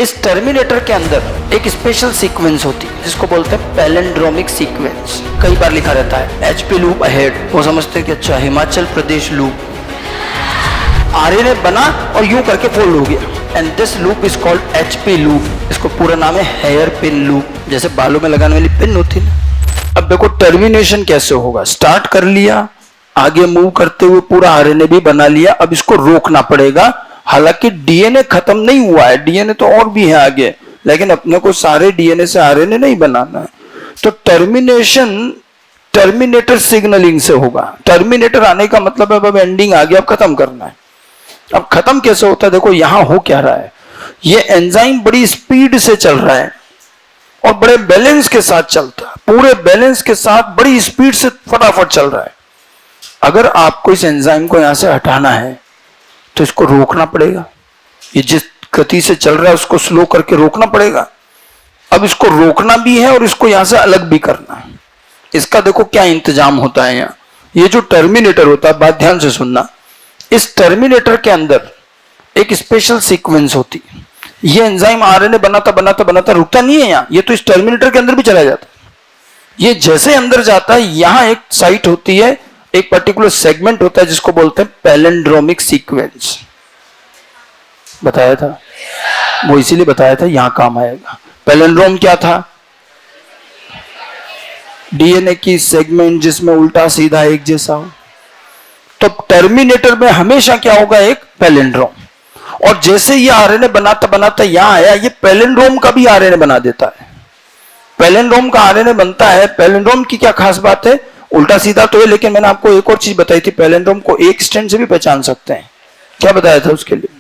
इस टर्मिनेटर के अंदर एक स्पेशल सीक्वेंस होती है जिसको बोलते हैं पैलिंड्रोमिक सीक्वेंस। कई बार लिखा रहता है एचपी लूप अहेड, वो समझते हैं कि अच्छा हिमाचल प्रदेश लूप, आरएनए बना और यूं करके फोल्ड हो गया, and this loop is called HP loop. इसको पूरा नाम है हेयर पिन लूप, जैसे बालों में लगाने वाली पिन होती है। अब देखो टर्मिनेशन कैसे होगा, स्टार्ट कर लिया, आगे मूव करते हुए पूरा आरएनए भी बना लिया, अब इसको रोकना पड़ेगा। हालांकि डीएनए खत्म नहीं हुआ है, डीएनए तो और भी है आगे, लेकिन अपने को सारे डीएनए से आरएनए नहीं बनाना है। तो टर्मिनेशन टर्मिनेटर सिग्नलिंग से होगा। टर्मिनेटर आने का मतलब है अब एंडिंग आ गया, अब खत्म करना है। अब खत्म कैसे होता है, देखो यहां हो क्या रहा है, ये एंजाइम बड़ी स्पीड से चल रहा है और बड़े बैलेंस के साथ चलता है, पूरे बैलेंस के साथ बड़ी स्पीड से फटाफट चल रहा है। अगर आपको इस एंजाइम को यहां से हटाना है तो इसको रोकना पड़ेगा। ये जिस गति से चल रहा है उसको स्लो करके रोकना पड़ेगा। अब इसको रोकना भी है और इसको यहां से अलग भी करना है। इसका देखो क्या इंतजाम होता है यहाँ। ये जो टर्मिनेटर होता है, बात ध्यान से सुनना, इस टर्मिनेटर के अंदर एक स्पेशल सीक्वेंस होती है। ये एंजाइम आरएनए बनाता बनाता बनाता रुकता नहीं है यहाँ, ये तो इस टर्मिनेटर के अंदर भी चला जाता है। ये जैसे अंदर जाता है, यहां एक साइट होती है, एक पर्टिकुलर सेगमेंट होता है जिसको बोलते हैं पैलिंड्रोमिक सीक्वेंस। बताया था, वो इसीलिए बताया था यहां काम आएगा। पैलिंड्रोम क्या था? डीएनए की सेगमेंट जिसमें उल्टा सीधा एक जैसा हो। तो टर्मिनेटर में हमेशा क्या होगा, एक पैलिंड्रोम। और जैसे ये आरएनए बनाता बनाता यहां आया, ये पैलिंड्रोम का भी आरएनए बना देता है। पैलिंड्रोम का आरएनए बनता है। पैलिंड्रोम की क्या खास बात है, उल्टा सीधा तो है, लेकिन मैंने आपको एक और चीज बताई थी, पैलिंड्रोम को एक स्टैंड से भी पहचान सकते हैं। क्या बताया था उसके लिए?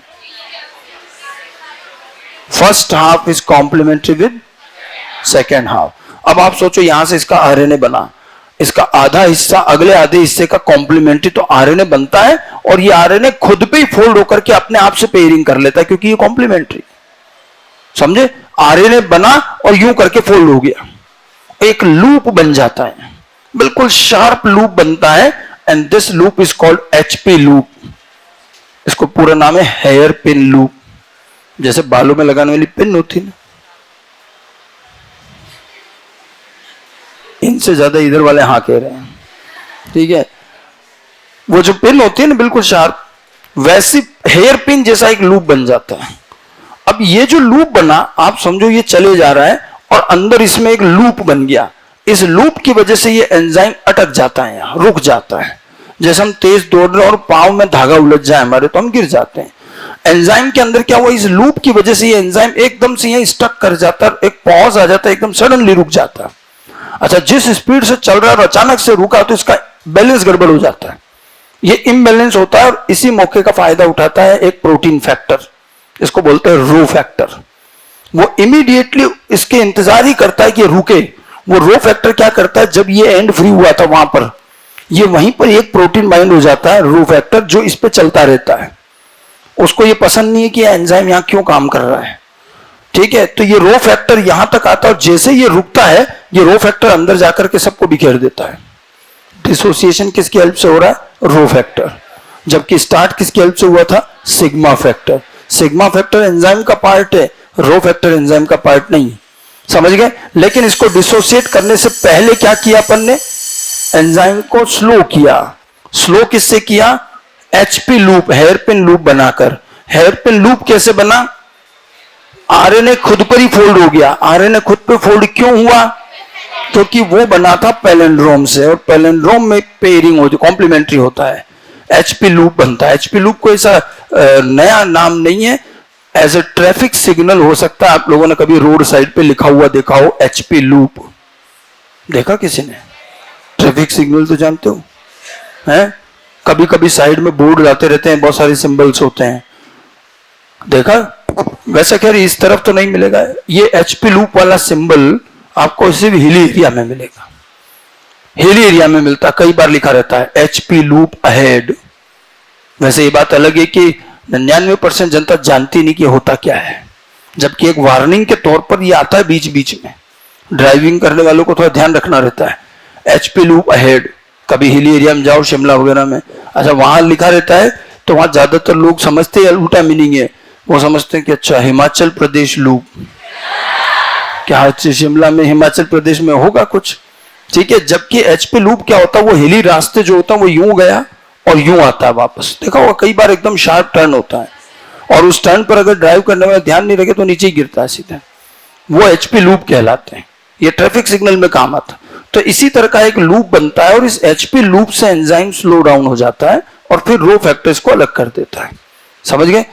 First half is complementary with second half. अब आप सोचो यहां से इसका आरएनए बना, इसका आधा हिस्सा अगले आधे हिस्से का कॉम्प्लीमेंट्री, तो आरएनए बनता है और ये आरएनए खुद पे ही फोल्ड होकर के अपने आप से पेयरिंग कर लेता है, क्योंकि ये कॉम्प्लीमेंट्री। समझे? आरएनए बना और यूं करके फोल्ड हो गया, एक लूप बन जाता है, बिल्कुल शार्प लूप बनता है, and this loop is called HP loop. इसको पूरा नाम है हेयर पिन लूप, जैसे बालों में लगाने वाली पिन होती है। इनसे ज्यादा इधर वाले हाँ कह रहे हैं, ठीक है। वो जो पिन होती है ना बिल्कुल शार्प, वैसी हेयर पिन जैसा एक लूप बन जाता है। अब ये जो लूप बना, आप समझो ये चले जा रहा है और अंदर इसमें एक लूप बन गया। इस लूप की वजह से ये एंजाइम अटक जाता है, यहाँ रुक जाता है। जैसे हम तेज दौड़ रहे और पांव में धागा उलझ जाए हमारे, तो हम गिर जाते हैं। एंजाइम के अंदर क्या हुआ, इस लूप की वजह से ये एंजाइम एकदम से यहाँ स्टक कर जाता है, एक पॉज आ जाता है, एकदम सडनली रुक जाता है। अच्छा, जिस स्पीड से चल रहा है और अचानक से रुका तो इसका बैलेंस गड़बड़ हो जाता है, ये इम्बैलेंस होता है। और इसी मौके का फायदा उठाता है एक प्रोटीन फैक्टर, इसको बोलते हैं रो फैक्टर। वो इमीडिएटली इसके इंतजार ही करता है कि रुके। वो रो फैक्टर क्या करता है, जब ये एंड फ्री हुआ था वहां पर, ये वहीं पर एक प्रोटीन बाइंड हो जाता है, रो फैक्टर, जो इस पे चलता रहता है। उसको ये पसंद नहीं है कि एंजाइम यहां क्यों काम कर रहा है, ठीक है। तो ये रो फैक्टर यहां तक आता है और जैसे ये रुकता है, ये रो फैक्टर अंदर जाकर के सबको बिखेर देता है। डिसोसिएशन किसकी हेल्प से हो रहा है? Rho factor. जबकि स्टार्ट किसकी हेल्प से हुआ था? Sigma factor. Sigma factor enzyme का पार्ट है, रो फैक्टर एंजाइम का पार्ट नहीं। समझ गए? लेकिन इसको डिसोसिएट करने से पहले क्या किया अपन ने? एंजाइम को स्लो किया। स्लो किससे किया? HP loop, hairpin loop बनाकर। हेयर पिन लूप कैसे बना? आरएनए खुद पर ही फोल्ड हो गया। आरएनए खुद पर फोल्ड क्यों हुआ? क्योंकि वो बना था पैलिंड्रोम से, और पैलिंड्रोम में पेयरिंग होती, कॉम्प्लीमेंट्री होता है, एचपी लूप बनता है। एचपी लूप कोई ऐसा नया नाम नहीं है, एज ए ट्रैफिक सिग्नल हो सकता है। आप लोगों ने कभी रोड साइड पे लिखा हुआ देखा हो एचपी लूप, देखा किसी ने? ट्रैफिक सिग्नल तो जानते हो, हैं? कभी कभी साइड में बोर्ड लाते रहते हैं, बहुत सारे सिंबल्स होते हैं, देखा? वैसे खैर इस तरफ तो नहीं मिलेगा। ये एचपी लूप वाला सिंबल आपको सिर्फ हिली एरिया में मिलेगा, हिली एरिया में मिलता। कई बार लिखा रहता है एचपी लूप अहेड। वैसे ये बात अलग है कि 99% जनता जानती नहीं कि होता क्या है, जबकि एक वार्निंग के तौर पर ये आता है बीच बीच में। ड्राइविंग करने वालों को थोड़ा ध्यान रखना रहता है, एचपी लूप अहेड। कभी हिली एरिया में जाओ, शिमला वगैरह में, अच्छा वहां लिखा रहता है, तो वहां ज्यादातर लोग समझते हैं उल्टा मीनिंग है, वो समझते हैं कि अच्छा हिमाचल प्रदेश लूप, क्या शिमला में हिमाचल प्रदेश में होगा कुछ, ठीक है। जबकि एच पे लूप क्या होता है, वो हिली रास्ते जो होता है वो यूं गया और यूं आता है वापस, देखा होगा कई बार एकदम शार्प टर्न होता है और उस टर्न पर अगर ड्राइव करने में ध्यान नहीं रखे तो नीचे ही गिरता है सीधा, वो एच पे लूप कहलाते हैं। ये ट्रैफिक सिग्नल में काम आता है। तो इसी तरह का एक लूप बनता है और इस एच पे लूप से एंजाइम स्लो डाउन हो जाता है और फिर रो फैक्टर्स को अलग कर देता है। समझ गए?